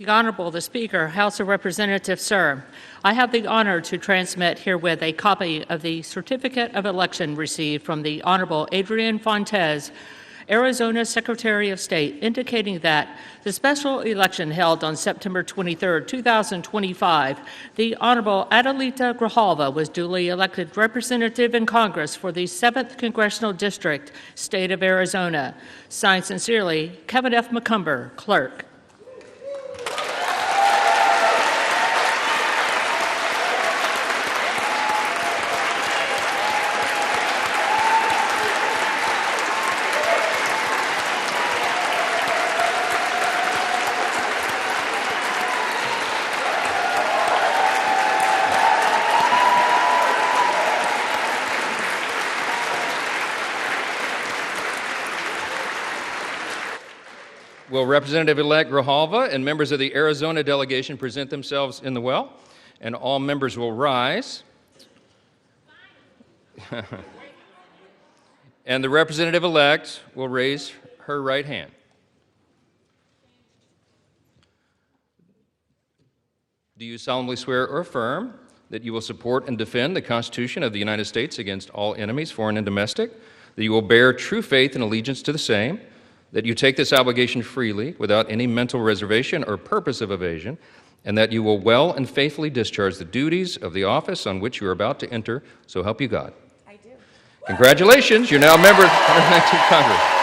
The Honorable the Speaker, House of Representatives, sir. I have the honor to transmit herewith a copy of the Certificate of Election received from the Honorable Adrian Fontes, Arizona Secretary of State, indicating that the special election held on September 23, 2025, the Honorable Adelita Grijalva was duly elected representative in Congress for the 7th Congressional District, State of Arizona. Signed sincerely, Kevin F. McCumber, Clerk. Will Representative-elect Grijalva and members of the Arizona delegation present themselves in the well? And all members will rise. And the representative-elect will raise her right hand. Do you solemnly swear or affirm that you will support and defend the Constitution of the United States against all enemies, foreign and domestic, that you will bear true faith and allegiance to the same, that you take this obligation freely without any mental reservation or purpose of evasion, and that you will well and faithfully discharge the duties of the office on which you are about to enter, so help you God? I do. Congratulations, you're now a member of the 119th Congress.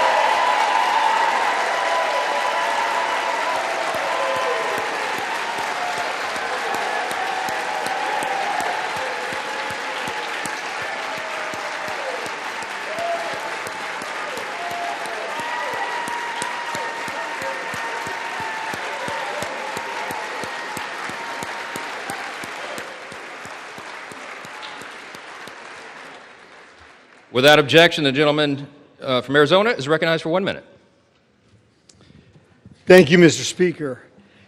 Without objection, the gentleman from Arizona is recognized for 1 minute. Thank you, Mr. Speaker.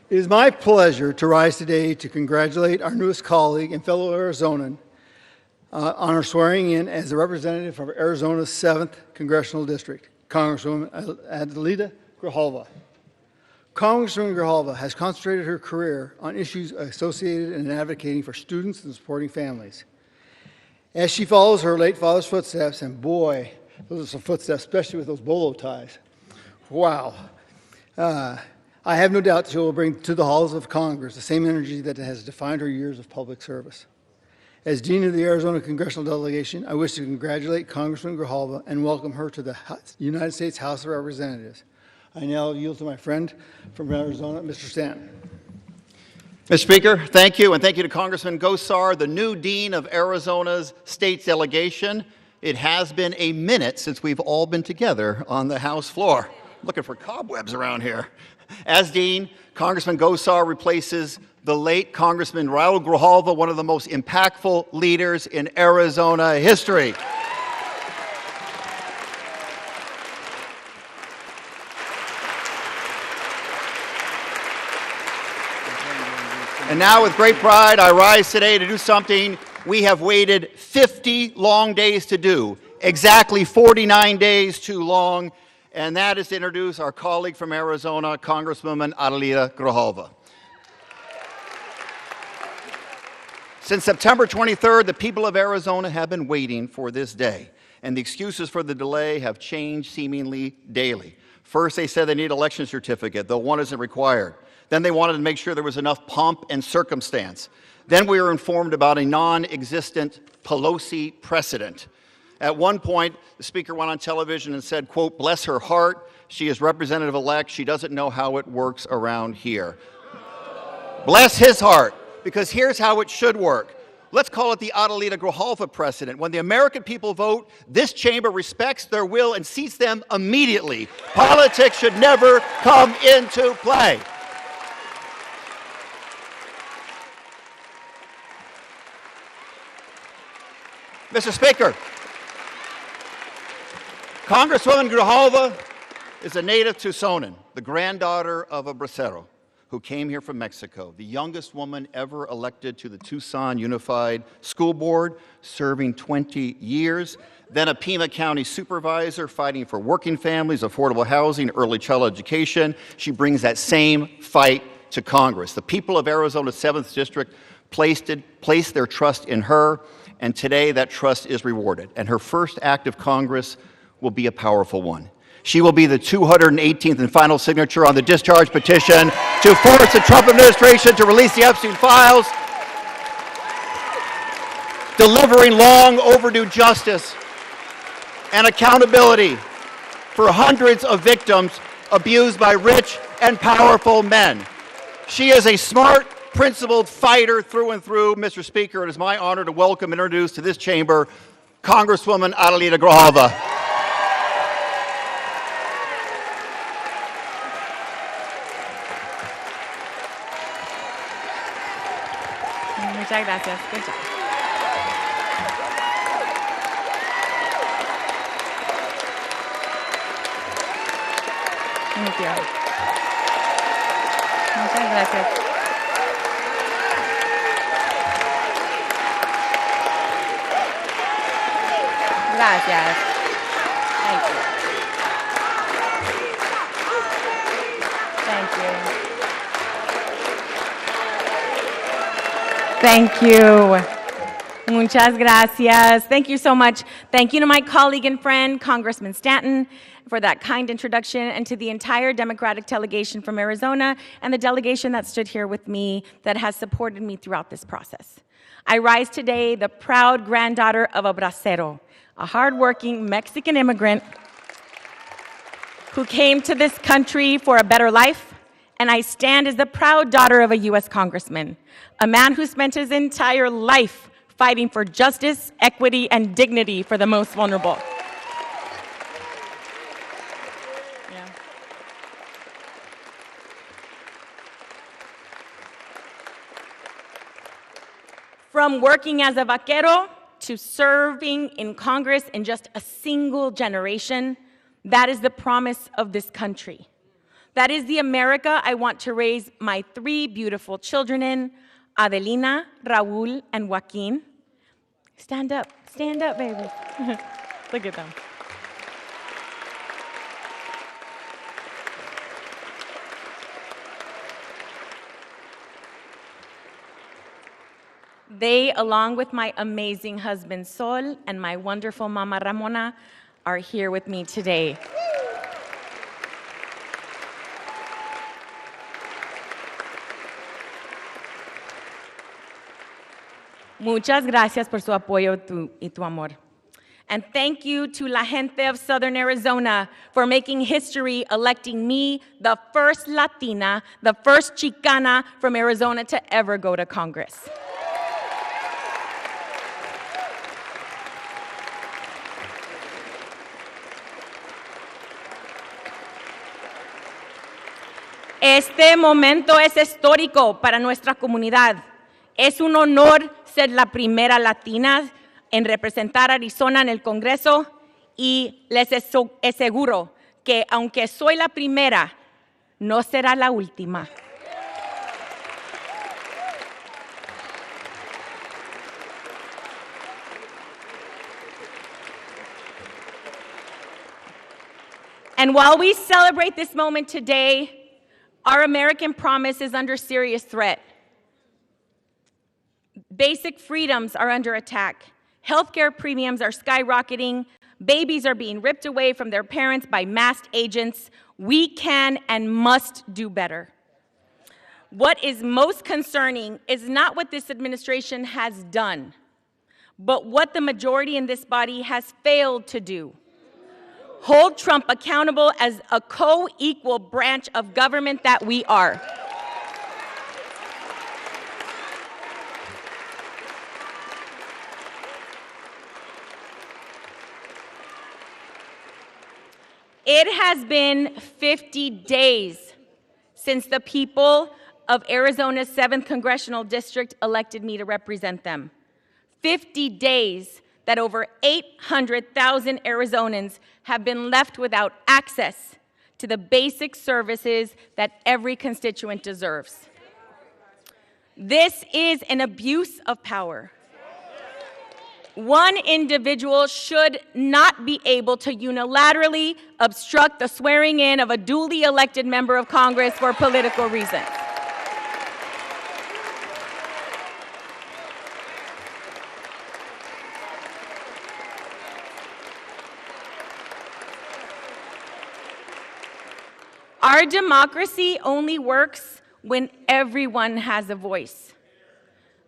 It is my pleasure to rise today to congratulate our newest colleague and fellow Arizonan on her swearing in as the representative from Arizona's 7th Congressional District, Congresswoman Adelita Grijalva. Congresswoman Grijalva has concentrated her career on issues associated and advocating for students and supporting families. As she follows her late father's footsteps, and boy, those are some footsteps, especially with those bolo ties. Wow. I have no doubt that she will bring to the halls of Congress the same energy that has defined her years of public service. As Dean of the Arizona Congressional Delegation, I wish to congratulate Congresswoman Grijalva and welcome her to the United States House of Representatives. I now yield to my friend from Arizona, Mr. Stanton. Mr. Speaker, thank you, and thank you to Congressman Gosar, the new Dean of Arizona's State Delegation. It has been a minute since we've all been together on the House floor. Looking for cobwebs around here. As Dean, Congressman Gosar replaces the late Congressman Raul Grijalva, one of the most impactful leaders in Arizona history. And now, with great pride, I rise today to do something we have waited 50 long days to do, exactly 49 days too long, and that is to introduce our colleague from Arizona, Congresswoman Adelita Grijalva. Since September 23rd, the people of Arizona have been waiting for this day, and the excuses for the delay have changed seemingly daily. First, they said they need an election certificate, though one isn't required. Then they wanted to make sure there was enough pomp and circumstance. Then we were informed about a non-existent Pelosi precedent. At one point, the speaker went on television and said, quote, "Bless her heart, she is representative-elect, she doesn't know how it works around here." Bless his heart, because here's how it should work. Let's call it the Adelita Grijalva precedent. When the American people vote, this chamber respects their will and seats them immediately. Politics should never come into play. Mr. Speaker, Congresswoman Grijalva is a native Tucsonan, the granddaughter of a bracero who came here from Mexico, the youngest woman ever elected to the Tucson Unified School Board, serving 20 years, then a Pima County supervisor fighting for working families, affordable housing, early childhood education. She brings that same fight to Congress. The people of Arizona's 7th District placed their trust in her, and today that trust is rewarded. And her first act of Congress will be a powerful one. She will be the 218th and final signature on the discharge petition to force the Trump administration to release the Epstein files, delivering long overdue justice and accountability for hundreds of victims abused by rich and powerful men. She is a smart, principled fighter through and through. Mr. Speaker, it is my honor to welcome and introduce to this chamber Congresswoman Adelita Grijalva. Muchas gracias. Good job. Thank you. Muchas gracias. Gracias. Thank you. Thank you. Thank you. Muchas gracias. Thank you so much. Thank you to my colleague and friend, Congressman Stanton, for that kind introduction, and to the entire Democratic delegation from Arizona and the delegation that stood here with me that has supported me throughout this process. I rise today the proud granddaughter of a bracero, a hardworking Mexican immigrant who came to this country for a better life, and I stand as the proud daughter of a U.S. congressman, a man who spent his entire life fighting for justice, equity, and dignity for the most vulnerable. Yeah. From working as a vaquero to serving in Congress in just a single generation, that is the promise of this country. That is the America I want to raise my 3 beautiful children in, Adelina, Raul, and Joaquin. Stand up, baby. Look at them. They, along with my amazing husband Sol and my wonderful mama Ramona, are here with me today. Muchas gracias por su apoyo y tu amor. And thank you to la gente of Southern Arizona for making history, electing me the first Latina, the first Chicana from Arizona to ever go to Congress. Este momento es histórico para nuestra comunidad. Es un honor ser la primera latina en representar a Arizona en el Congreso y les aseguro que aunque soy la primera, no será la última. And while we celebrate this moment today, our American promise is under serious threat. Basic freedoms are under attack. Healthcare premiums are skyrocketing. Babies are being ripped away from their parents by masked agents. We can and must do better. What is most concerning is not what this administration has done, but what the majority in this body has failed to do. Hold Trump accountable as a co-equal branch of government that we are. It has been 50 days since the people of Arizona's 7th Congressional District elected me to represent them. 50 days that over 800,000 Arizonans have been left without access to the basic services that every constituent deserves. This is an abuse of power. One individual should not be able to unilaterally obstruct the swearing in of a duly elected member of Congress for political reasons. Our democracy only works when everyone has a voice.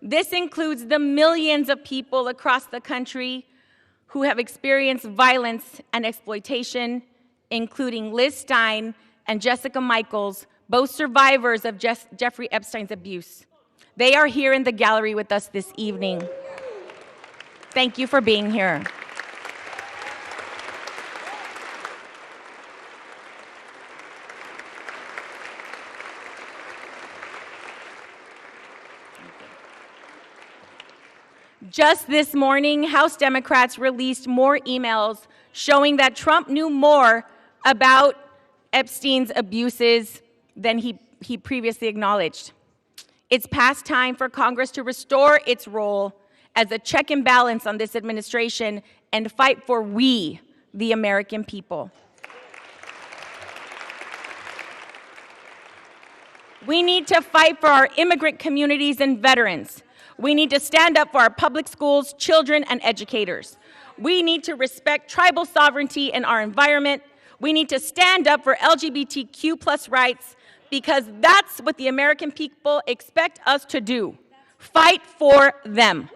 This includes the millions of people across the country who have experienced violence and exploitation, including Liz Stein and Jessica Michaels, both survivors of Jeffrey Epstein's abuse. They are here in the gallery with us this evening. Thank you for being here. Just this morning, House Democrats released more emails showing that Trump knew more about Epstein's abuses than he previously acknowledged. It's past time for Congress to restore its role as a check and balance on this administration and fight for we, the American people. We need to fight for our immigrant communities and veterans. We need to stand up for our public schools, children, and educators. We need to respect tribal sovereignty in our environment. We need to stand up for LGBTQ+ rights, because that's what the American people expect us to do. Fight for them.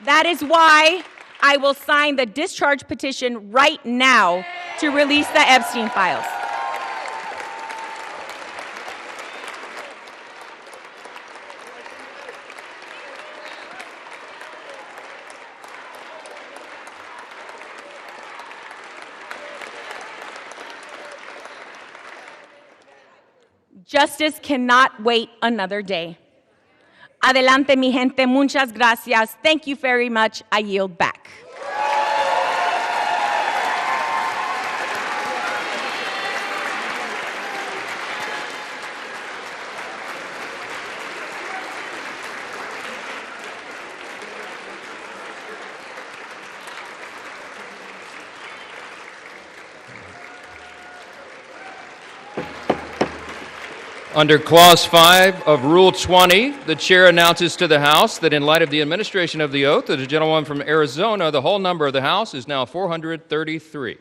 That is why I will sign the discharge petition right now to release the Epstein files. Justice cannot wait another day. Adelante, mi gente. Muchas gracias. Thank you very much. I yield back. Under Clause 5 of Rule 20, the chair announces to the House that in light of the administration of the oath of the gentlewoman from Arizona, the whole number of the House is now 433.